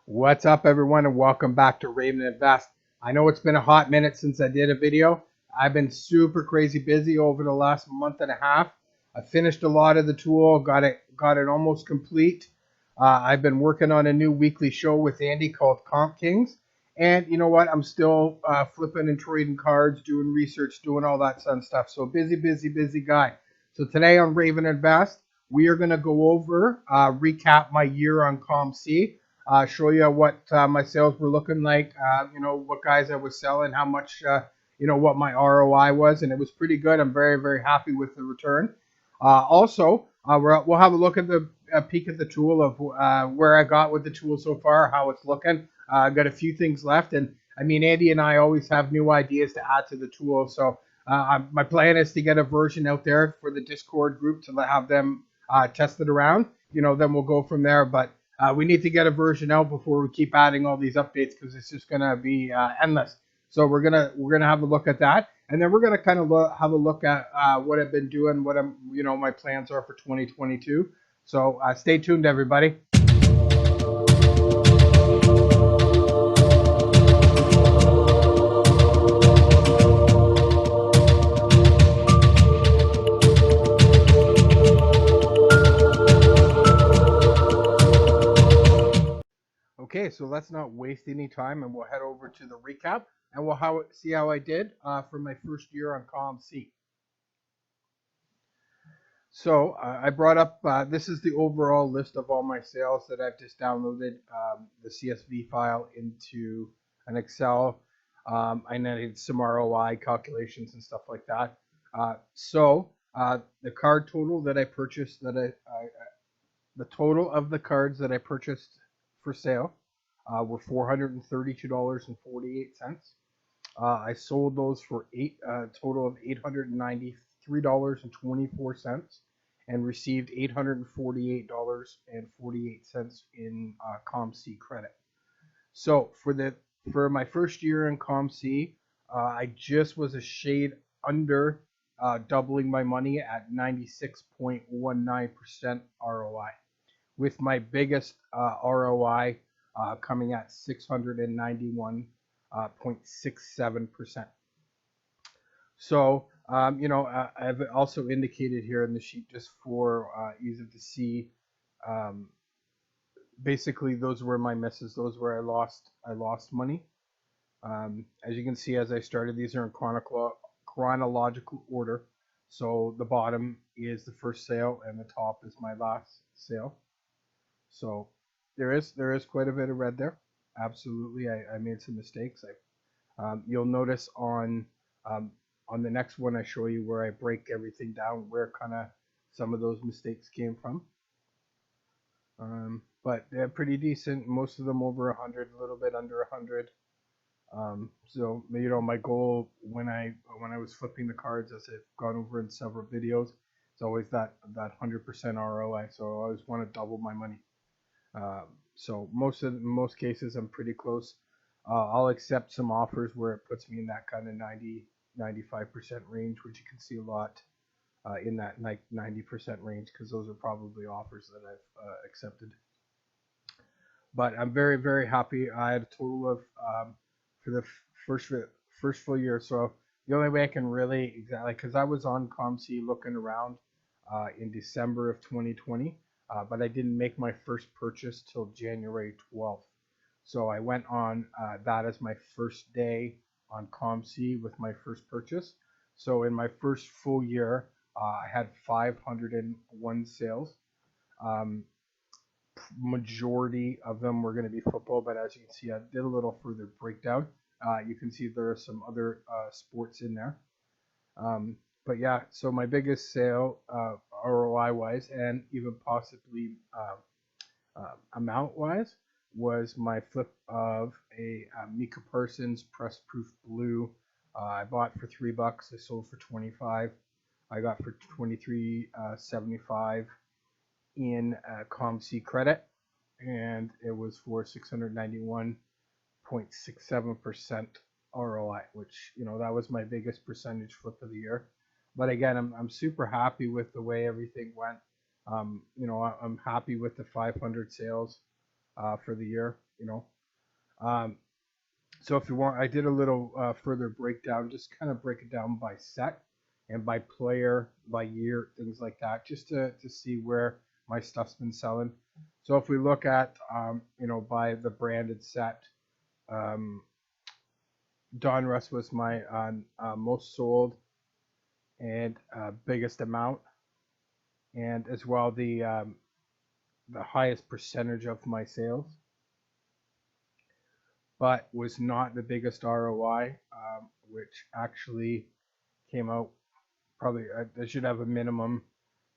What's up, everyone, and welcome back to ravendef. I know it's been a hot minute since I did a video. I've been super crazy busy over the last month and a half. I finished a lot of the tool, got it almost complete. I've been working on a new weekly show with Andy called Comp Kings, and you know what? I'm still flipping and trading cards, doing research, doing all that fun stuff. So busy guy. So today on ravendef, we are going to go over, recap my year on COMC. Show you what my sales were looking like, what guys I was selling, how much, what my ROI was, and it was pretty good. I'm very happy with the return. Also, we'll have a look at the peek at the tool of where I got with the tool so far, how it's looking. I've got a few things left, and I mean, Andy and I always have new ideas to add to the tool. So my plan is to get a version out there for the Discord group to have them test it around. Then we'll go from there. But we need to get a version out before we keep adding all these updates because it's just gonna be endless. So we're gonna have a look at that, and then we're gonna kind of have a look at what I've been doing, what my plans are for 2022. So stay tuned, everybody. Okay, so let's not waste any time, and we'll head over to the recap, and we'll see how I did for my first year on COMC. So I brought up, this is the overall list of all my sales that I've just downloaded the CSV file into an Excel. I did some ROI calculations and stuff like that. The card total that I purchased, the total of the cards that I purchased for sale were $432.48. I sold those for a total of $893.24 and received $848.48 in COMC credit. So for my first year in COMC, I just was a shade under doubling my money at 96.19% ROI, with my biggest ROI coming at 691.67%. So, I've also indicated here in the sheet just for ease of to see. Basically, those were my misses. Those where I lost money. As you can see, as I started, these are in chronological order. So the bottom is the first sale, and the top is my last sale. So there is quite a bit of red there. Absolutely, I made some mistakes. You'll notice on the next one I show you where I break everything down, where kind of some of those mistakes came from. But they're pretty decent. Most of them over 100, a little bit under 100. So my goal when I was flipping the cards, as I've gone over in several videos, it's always that 100% ROI. So I always want to double my money. So most cases I'm pretty close. I'll accept some offers where it puts me in that kind of 90-95% range, which you can see a lot in that 90% range, because those are probably offers that I've accepted. But I'm very happy. I had a total of for the first full year. So the only way I can really exactly, because I was on COMC looking around in December of 2020. But I didn't make my first purchase till January 12th. So I went on that as my first day on COMC with my first purchase. So in my first full year, I had 501 sales. Majority of them were going to be football, but as you can see, I did a little further breakdown. You can see there are some other sports in there. But yeah, so my biggest sale ROI wise, and even possibly amount wise, was my flip of a Mika Parsons Press Proof Blue. I bought for $3. I sold for 25. I got for 23.75 in COMC credit, and it was for 691.67% ROI, which that was my biggest percentage flip of the year. But again, I'm super happy with the way everything went. I'm happy with the 500 sales. for the year. Um, so if you want, I did a little further breakdown, just kind of break it down by set and by player, by year, things like that, just to see where my stuff's been selling. So if we look at, by the branded set, um, Donruss was my most sold and biggest amount, and as well the highest percentage of my sales, but was not the biggest ROI, which actually came out probably I should have a minimum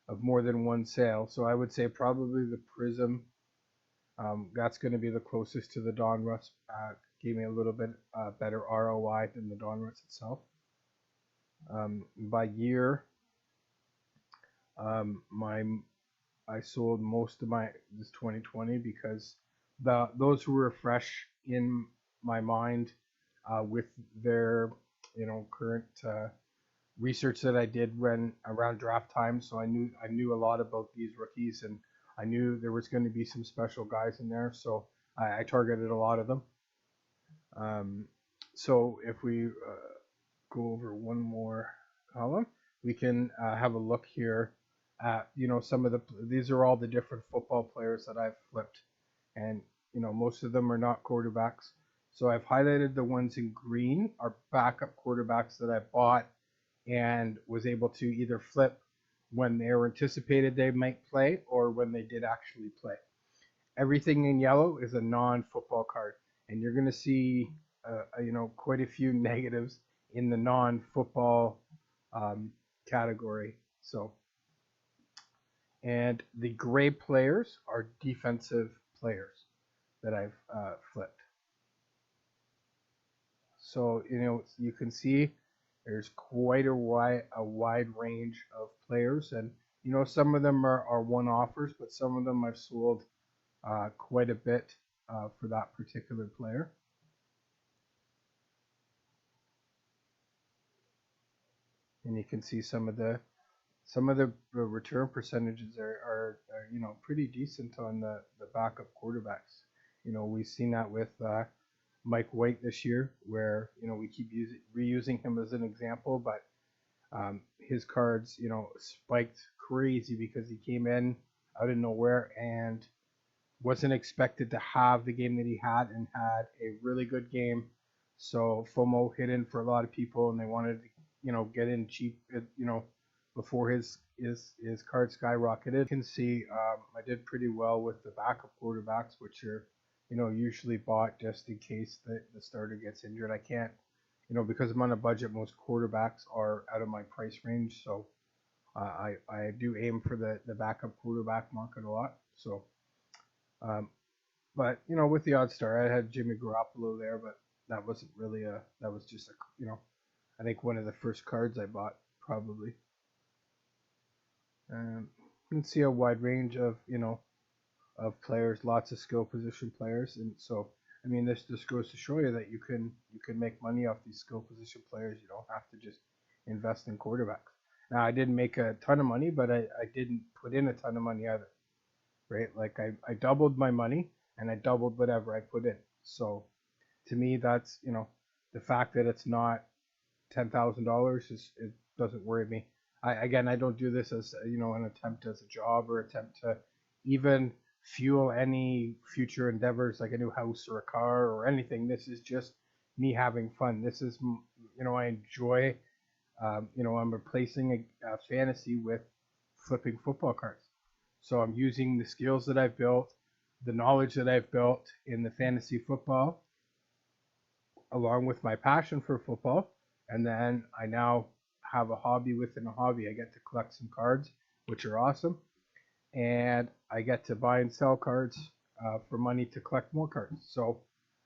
of more than one sale. So I would say probably the Prism. That's going to be the closest to the Donruss. Gave me a little bit better ROI than the Donruss itself. By year, I sold most of this 2020 because those who were fresh in my mind with their current research that I did when around draft time. So I knew a lot about these rookies, and I knew there was going to be some special guys in there. So I targeted a lot of them. So if we go over one more column, we can have a look here at some of these are all the different football players that I've flipped, and most of them are not quarterbacks. So I've highlighted the ones in green are backup quarterbacks that I bought and was able to either flip when they were anticipated they might play or when they did actually play. Everything in yellow is a non-football card, and you're going to see quite a few negatives in the non-football category. So, and the gray players are defensive players that I've flipped. So you can see there's quite a wide range of players, and some of them are one-offers, but some of them I've sold quite a bit for that particular player. And you can see some of the return percentages are pretty decent on the backup quarterbacks. We've seen that with Mike White this year, where we keep reusing him as an example, but his cards spiked crazy because he came in out of nowhere and wasn't expected to have the game that he had, and had a really good game. So FOMO hit in for a lot of people, and they wanted to get in cheap before his card skyrocketed. You can see I did pretty well with the backup quarterbacks, which are usually bought just in case the starter gets injured. I can't because I'm on a budget, most quarterbacks are out of my price range, so I do aim for the backup quarterback market a lot. So but with the odd star, I had Jimmy Garoppolo there, but that wasn't really that was just I think one of the first cards I bought, probably. You can see a wide range of of players, lots of skill position players, and so I mean this just goes to show you that you can make money off these skill position players. You don't have to just invest in quarterbacks. Now I didn't make a ton of money, but I didn't put in a ton of money either, right? Like I doubled my money and I doubled whatever I put in. So to me, that's the fact that it's not $10,000 it doesn't worry me. I don't do this as an attempt as a job or attempt to even fuel any future endeavors like a new house or a car or anything. This is just me having fun. This is I enjoy. I'm replacing a fantasy with flipping football cards. So I'm using the skills that I've built, the knowledge that I've built in the fantasy football, along with my passion for football. And then I now have a hobby within a hobby. I get to collect some cards, which are awesome. And I get to buy and sell cards for money to collect more cards. So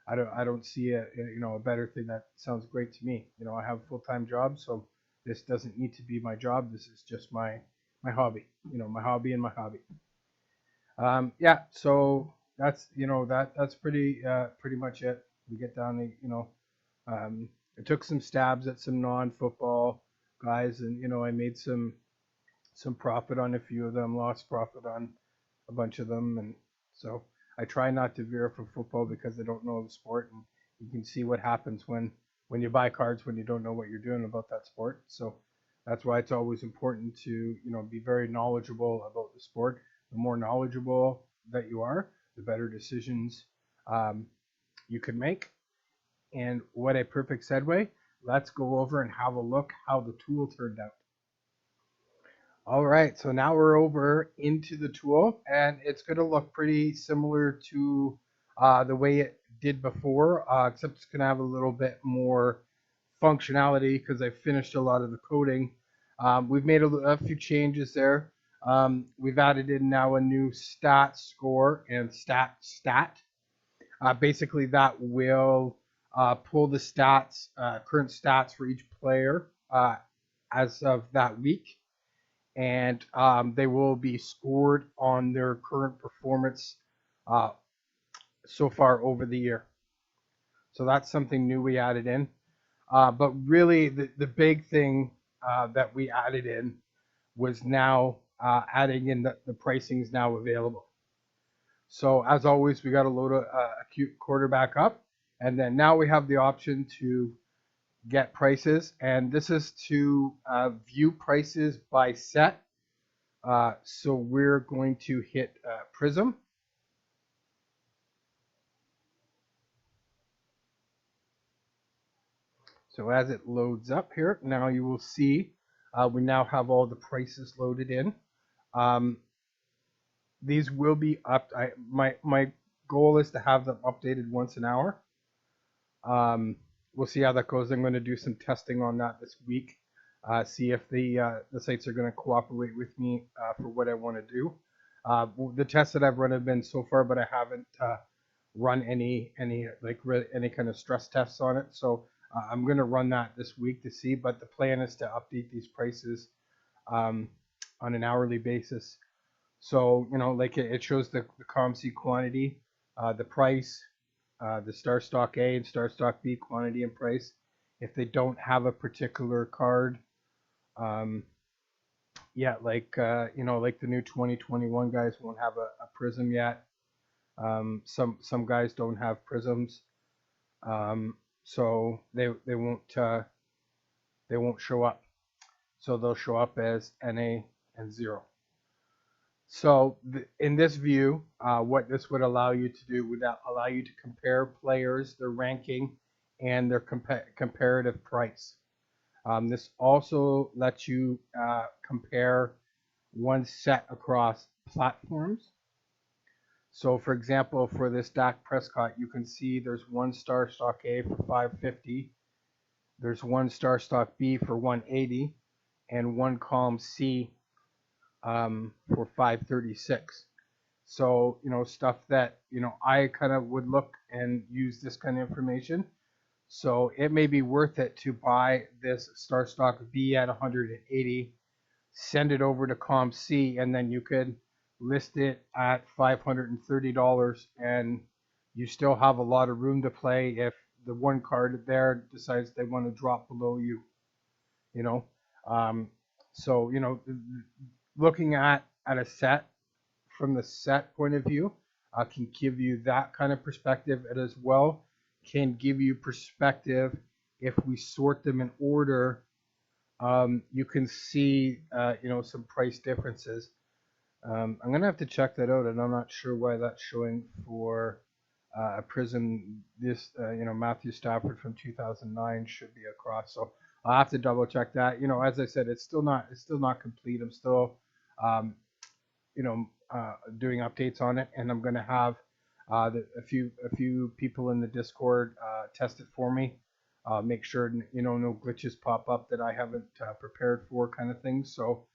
I don't see a better thing. That sounds great to me. I have a full-time job, so this doesn't need to be my job. This is just my hobby. My hobby and my hobby. Yeah. So that's that's pretty much it. We get down to I took some stabs at some non-football guys, and I made some profit on a few of them, lost profit on a bunch of them, and so I try not to veer from football because I don't know the sport, and you can see what happens when you buy cards when you don't know what you're doing about that sport. So that's why it's always important to be very knowledgeable about the sport. The more knowledgeable that you are, the better decisions um, you can make. And what a perfect segue. Let's go over and have a look how the tool turned out. All right, so now we're over into the tool, and it's going to look pretty similar to the way it did before, except it's going to have a little bit more functionality because I finished a lot of the coding. We've made a few changes there. We've added in now a new stat score and stat. Basically, that will pull the stats, current stats for each player as of that week, and they will be scored on their current performance so far over the year. So that's something new we added in. But really, the big thing that we added in was now adding in the pricing is now available. So as always, we got to load a cute quarterback up, and then now we have the option to get prices, and this is to view prices by set. So we're going to hit Prism. So as it loads up here, now you will see we now have all the prices loaded in. These will be up. My goal is to have them updated once an hour. We'll see how that goes. I'm going to do some testing on that this week. See if the sites are going to cooperate with me for what I want to do. The tests that I've run have been so far, but I haven't run any kind of stress tests on it. So I'm going to run that this week to see. But the plan is to update these prices on an hourly basis. So like it shows the COMC quantity, the price, the star stock A and star stock B quantity and price. If they don't have a particular card, yeah, like like the new 2021 guys won't have a prism yet. Some guys don't have prisms, so they won't show up. So they'll show up as NA and 0. So in this view, what this would allow you to do would allow you to compare players, their ranking, and their comparative price. This also lets you compare one set across platforms. So for example, for this Dak Prescott, you can see there's one star stock A for $550, there's one star stock B for $180, and one column C for $536. So stuff that I kind of would look and use this kind of information. So it may be worth it to buy this star stock B at 180, send it over to COMC, and then you could list it at $530, and you still have a lot of room to play if the one card there decides they want to drop below you. So looking at a set from the set point of view can give you that kind of perspective, and as well can give you perspective if we sort them in order. You can see some price differences. I'm gonna have to check that out, and I'm not sure why that's showing for a prism. This Matthew Stafford from 2009 should be across, so I'll have to double check that. As I said, it's still not complete. I'm still doing updates on it, and I'm gonna have a few people in the Discord test it for me. Make sure no glitches pop up that I haven't prepared for, kind of thing. So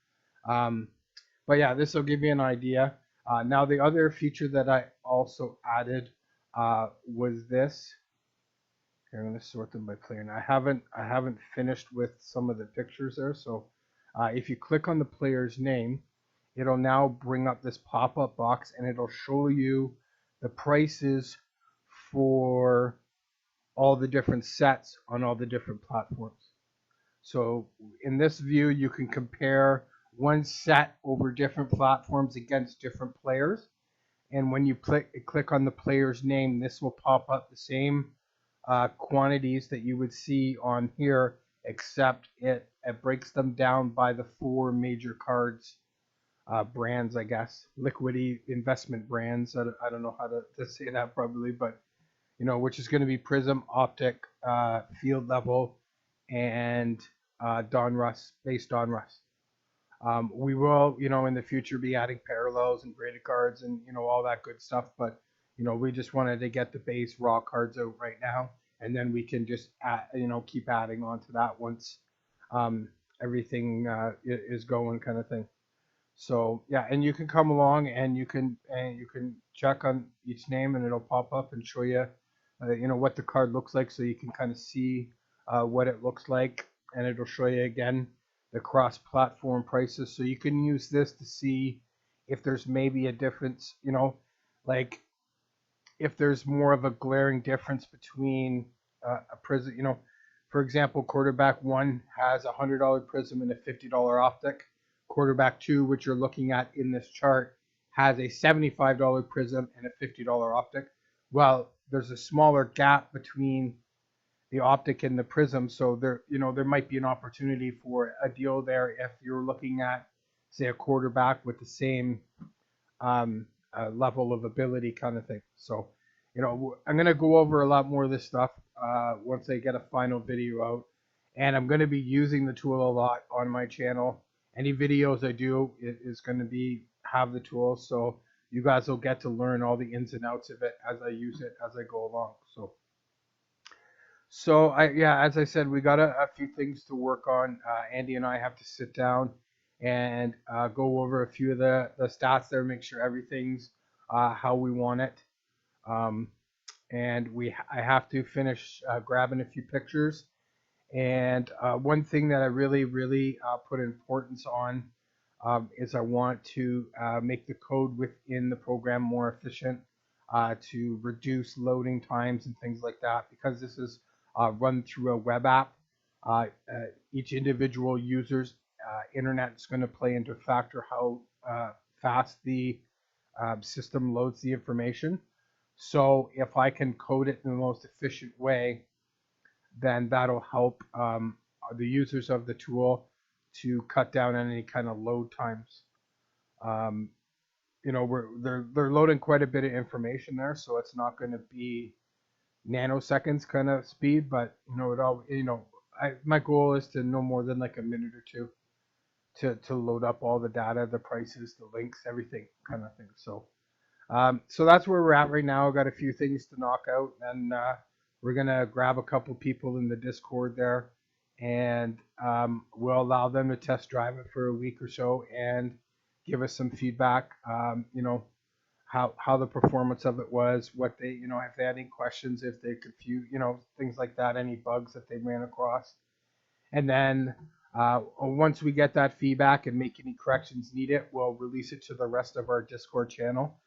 but yeah, this will give you an idea. Now the other feature that I also added was this. Okay, I'm going to sort them by player. And I haven't finished with some of the pictures there. So if you click on the player's name, it'll now bring up this pop-up box, and it'll show you the prices for all the different sets on all the different platforms. So in this view, you can compare one set over different platforms against different players, And when you click on the player's name, this will pop up the same quantities that you would see on here, except it breaks them down by the 4 major cards brands, I guess, liquidity investment brands. I don't know how to say that probably, but which is going to be Prism, Optic, Field Level, and Donruss, base Donruss. We will, in the future be adding parallels and graded cards and, all that good stuff. But, we just wanted to get the base raw cards out right now. And then we can just, keep adding on to that once everything is going kind of thing. So yeah, and you can come along and you can check on each name and it'll pop up and show you, what the card looks like, so you can kind of see what it looks like, and it'll show you again the cross-platform prices. So you can use this to see if there's maybe a difference, like if there's more of a glaring difference between a prism, for example, quarterback 1 has a $100 prism and a $50 optic. Quarterback 2, which you're looking at in this chart, has a $75 prism and a $50 optic. Well, there's a smaller gap between the optic and the prism, so there might be an opportunity for a deal there if you're looking at, say, a quarterback with the same level of ability kind of thing. So, I'm going to go over a lot more of this stuff once I get a final video out, and I'm going to be using the tool a lot on my channel. Any videos I do is going to have the tool, so you guys will get to learn all the ins and outs of it as I use it as I go along. So as I said, we got a few things to work on. Andy and I have to sit down and go over a few of the stats there, make sure everything's how we want it. And I have to finish grabbing a few pictures. And one thing that I really put importance on is I want to make the code within the program more efficient to reduce loading times and things like that, because this is run through a web app. Each individual user's internet is going to play into factor how fast the system loads the information. So if I can code it in the most efficient way, then that'll help the users of the tool to cut down on any kind of load times. They're loading quite a bit of information there, so it's not going to be nanoseconds kind of speed, but my goal is to no more than like a minute or two to load up all the data, the prices, the links, everything kind of thing. So that's where we're at right now. I've got a few things to knock out, and we're going to grab a couple people in the Discord there, and we'll allow them to test drive it for a week or so and give us some feedback, how the performance of it was, what they, if they had any questions, if they confused, things like that, any bugs that they ran across. And then once we get that feedback and make any corrections needed, we'll release it to the rest of our Discord channel.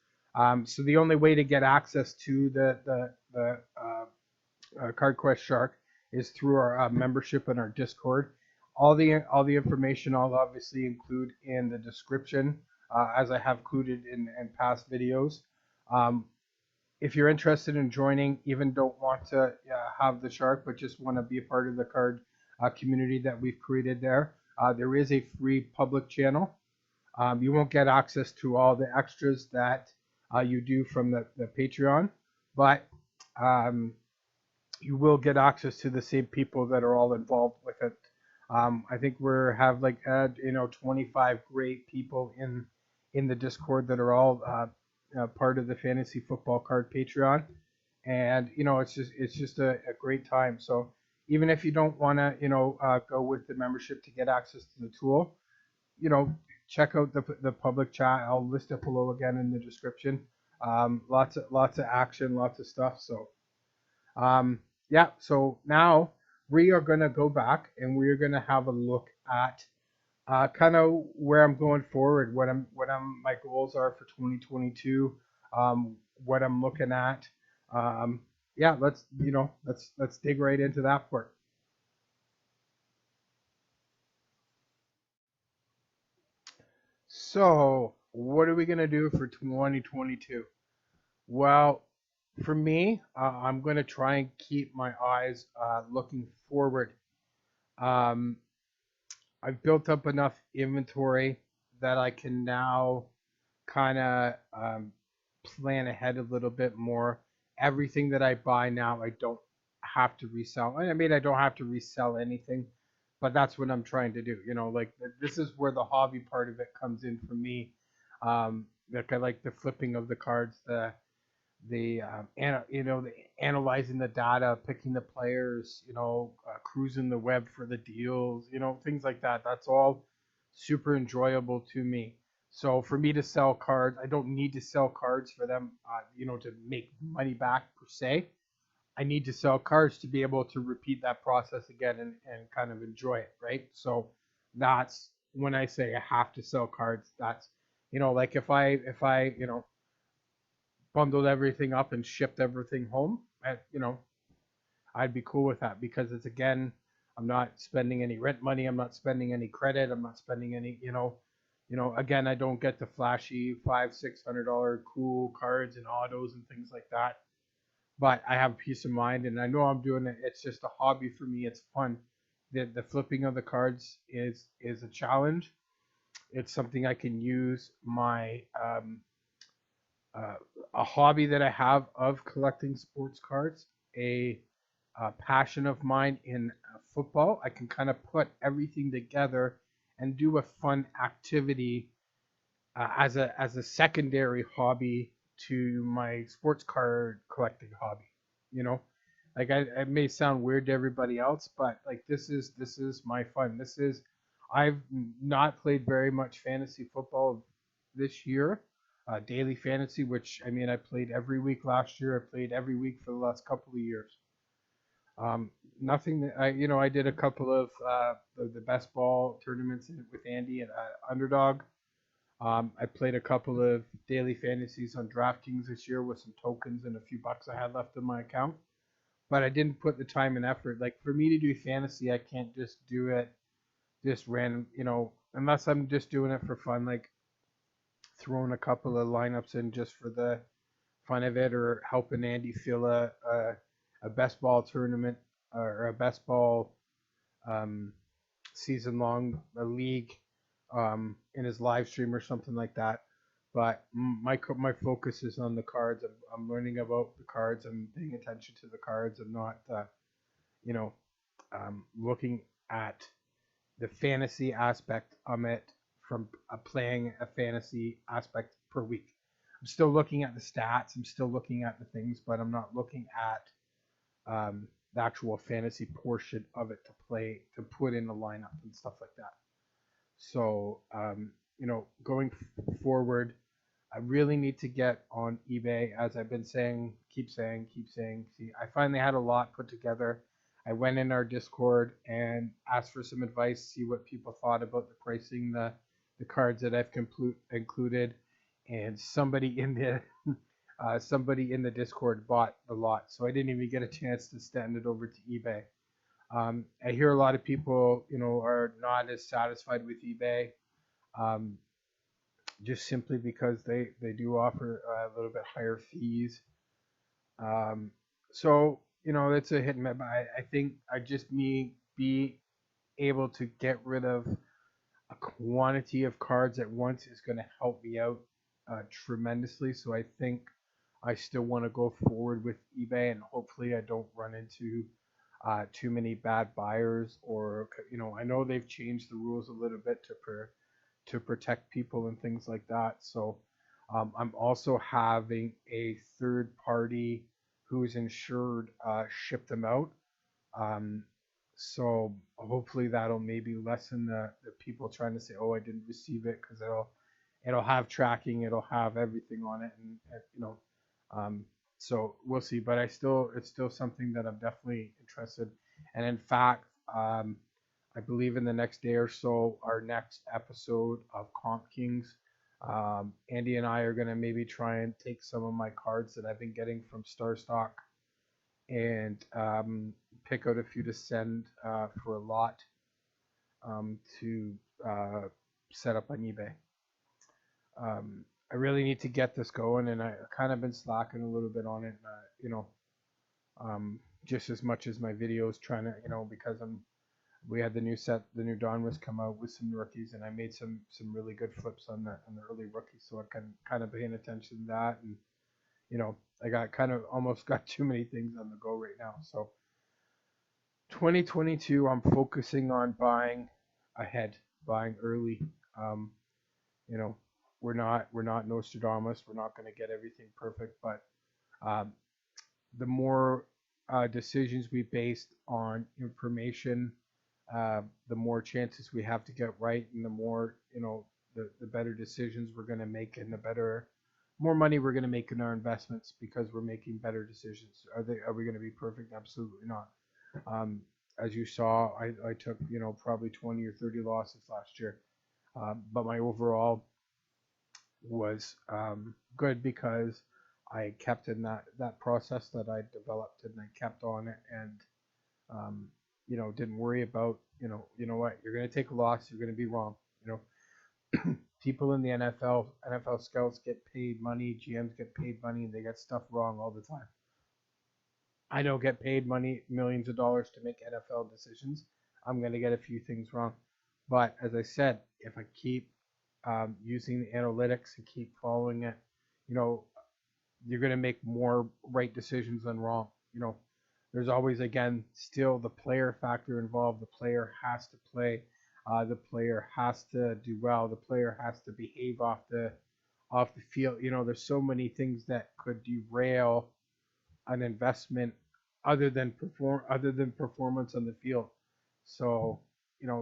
So the only way to get access to the cardquestshark is through our membership in our Discord. All the information I'll obviously include in the description, as I have included in past videos. If you're interested in joining, even don't want to have the shark, but just want to be a part of the card community that we've created there, there is a free public channel. You won't get access to all the extras that you do from the Patreon, but you will get access to the same people that are all involved with it. I think have 25 great people in the Discord that are all part of the Fantasy Football Card Patreon, and it's just a great time. So even if you don't want to go with the membership to get access to the tool, check out the public chat. I'll list it below again in the description. Lots of action, lots of stuff. So so now we are going to go back and we're going to have a look at kind of where I'm going forward, what my goals are for 2022, what I'm looking at. Let's dig right into that part. So what are we gonna do for 2022? Well, for me, I'm gonna try and keep my eyes looking forward. Um, I've built up enough inventory that I can now kind of plan ahead a little bit more. Everything that I buy now, I don't have to resell. I mean, I don't have to resell anything, but that's what I'm trying to do. You know, like this is where the hobby part of it comes in for me. Like I like the flipping of the cards, the analyzing the data, picking the players, cruising the web for the deals, things like that. That's all super enjoyable to me. So for me to sell cards, I don't need to sell cards for them, to make money back per se. I need to sell cards to be able to repeat that process again and kind of enjoy it, right? So that's when I say I have to sell cards. That's like if I bundled everything up and shipped everything home, I'd be cool with that because it's again, I'm not spending any rent money, I'm not spending any credit, I'm not spending any, again, I don't get the flashy $500-600 cool cards and autos and things like that. But I have peace of mind and I know I'm doing it. It's just a hobby for me. It's fun. The flipping of the cards is a challenge. It's something I can use my uh, a hobby that I have of collecting sports cards, a passion of mine in football. I can kind of put everything together and do a fun activity as a secondary hobby to my sports card collecting hobby. You know, like it may sound weird to everybody else, but like this is my fun. I've not played very much fantasy football this year, daily fantasy, which I mean I played every week last year. I played every week for the last couple of years. Nothing that I did a couple of the best ball tournaments with Andy at Underdog. I played a couple of daily fantasies on DraftKings this year with some tokens and a few bucks I had left in my account. But I didn't put the time and effort. Like for me to do fantasy, I can't just do it just random, unless I'm just doing it for fun, like throwing a couple of lineups in just for the fun of it, or helping Andy fill a best ball tournament or a best ball um, season long league in his live stream or something like that. But my focus is on the cards. I'm learning about the cards. I'm paying attention to the cards. I'm not, you know, looking at the fantasy aspect of it from playing a fantasy aspect per week. I'm still looking at the stats. I'm still looking at the things, but I'm not looking at the actual fantasy portion of it to play, to put in the lineup and stuff like that. So, going forward, I really need to get on eBay, as I've been saying, keep saying, keep saying. See, I finally had a lot put together. I went in our Discord and asked for some advice, see what people thought about the pricing, the cards that I've included, and somebody in the Discord bought a lot, so I didn't even get a chance to send it over to eBay. I hear a lot of people, are not as satisfied with eBay, um, just simply because they do offer a little bit higher fees. Um, so, it's a hit and miss. But I think I just me be able to get rid of a quantity of cards at once is going to help me out tremendously. So I think I still want to go forward with eBay, and hopefully I don't run into too many bad buyers, or I know they've changed the rules a little bit to protect people and things like that. So I'm also having a third party who's insured ship them out. Um, so hopefully that'll maybe lessen the people trying to say, oh, I didn't receive it, because it'll have tracking, it'll have everything on it, and um, so we'll see. But it's still something that I'm definitely interested. And in fact, I believe in the next day or so, our next episode of Comp Kings, Andy and I are gonna maybe try and take some of my cards that I've been getting from Star Stock and pick out a few to send for a lot to set up on eBay. I really need to get this going, and I kind of been slacking a little bit on it. You know, just as much as my videos, trying to, because we had the new Dawn was come out with some rookies, and I made some really good flips on the early rookies, so I can kind of paying attention to that, and I got kind of almost got too many things on the go right now. So 2022, I'm focusing on buying ahead, buying early. Um, you know, we're not Nostradamus. We're not going to get everything perfect, but um, the more decisions we based on information, the more chances we have to get right, and the more the better decisions we're going to make, and the more money we're going to make in our investments because we're making better decisions. Are we going to be perfect? Absolutely not. Um, as you saw, I took probably 20 or 30 losses last year, but my overall was good because I kept in that process that I developed, and I kept on it, and didn't worry about what, you're going to take a loss, you're going to be wrong. People in the NFL scouts get paid money, GMs get paid money, and they get stuff wrong all the time. I don't get paid money, millions of dollars to make NFL decisions. I'm going to get a few things wrong. But as I said, if I keep using the analytics and keep following it, you're going to make more right decisions than wrong. There's always, again, still the player factor involved. The player has to play. The player has to do well. The player has to behave off the field. There's so many things that could derail an investment other than performance on the field. So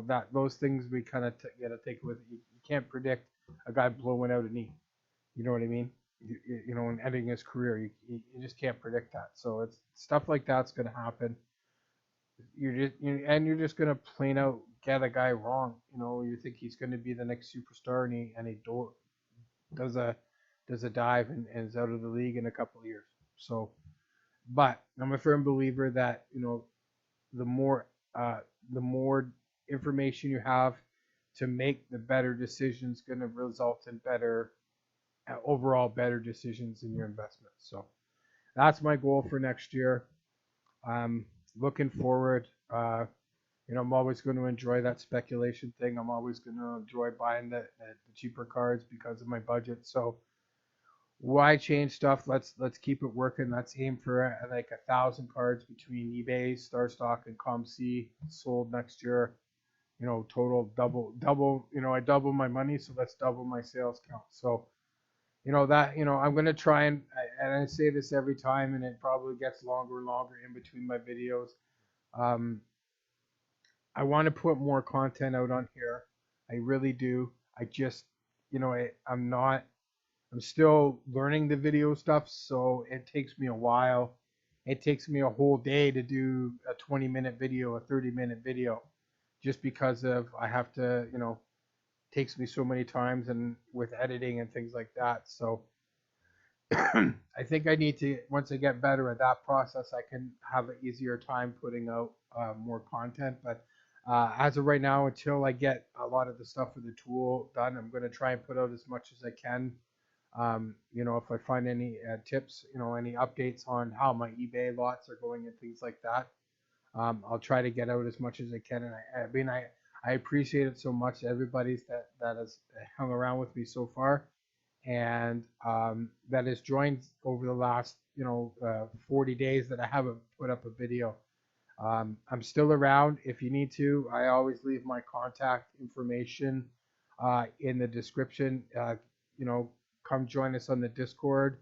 that those things we kind of got to take with it. You can't predict a guy blowing out a knee. You know what I mean? And ending his career, you just can't predict that. So it's stuff like that's going to happen. You're just going to plain out get a guy wrong. You think he's going to be the next superstar, and he does a dive and is out of the league in a couple of years. So, but I'm a firm believer that the more information you have to make the better decisions, going to result in overall better decisions in your investments. So that's my goal for next year. Looking forward, I'm always going to enjoy that speculation thing. I'm always going to enjoy buying the cheaper cards because of my budget. So why change stuff? Let's keep it working. Let's aim for like 1,000 cards between eBay, StarStock, and COMC sold next year. Total double. I double my money, so let's double my sales count. So I'm going to try and I say this every time, and it probably gets longer and longer in between my videos. I want to put more content out on here. I really do. I just, I'm still learning the video stuff, so it takes me a while. It takes me a whole day to do a 20-minute video, a 30-minute video, just because I have to, takes me so many times and with editing and things like that. So I think I need to, once I get better at that process, I can have an easier time putting out more content. But as of right now, until I get a lot of the stuff for the tool done, I'm going to try and put out as much as I can. If I find any tips, any updates on how my eBay lots are going and things like that, I'll try to get out as much as I can. And I appreciate it so much, everybody's that has hung around with me so far, and that has joined over the last 40 days that I haven't put up a video. I'm still around if you need to. I always leave my contact information in the description. Come join us on the Discord.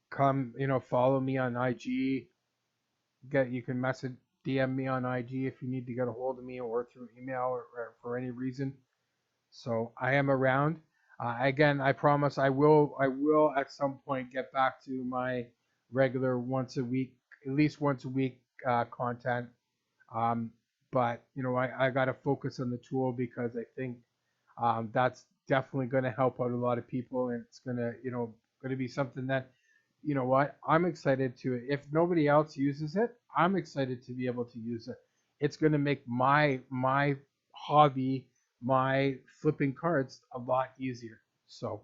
Come, follow me on IG. You can DM me on IG if you need to get a hold of me, or through email, or for any reason. So I am around. Again, I promise I will at some point get back to my regular at least once a week content. But I got to focus on the tool because I think that's definitely going to help out a lot of people, and it's going to be something that I'm excited to. If nobody else uses it, I'm excited to be able to use it. It's going to make my hobby my flipping cards a lot easier. So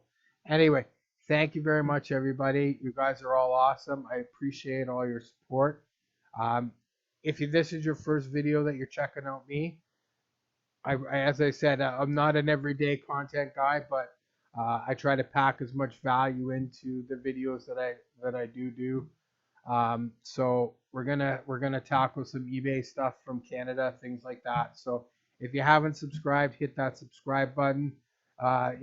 anyway, thank you very much, everybody. You guys are all awesome. I appreciate all your support. Um, if this is your first video that you're checking out me, as I said, I'm not an everyday content guy, but I try to pack as much value into the videos that I do. So we're gonna tackle some eBay stuff from Canada, things like that. So if you haven't subscribed, hit that subscribe button. I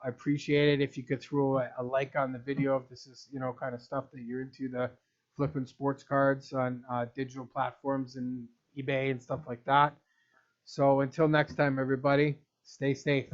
appreciate it if you could throw a like on the video if this is kind of stuff that you're into, the flipping sports cards on digital platforms and eBay and stuff like that. So until next time, everybody, stay safe.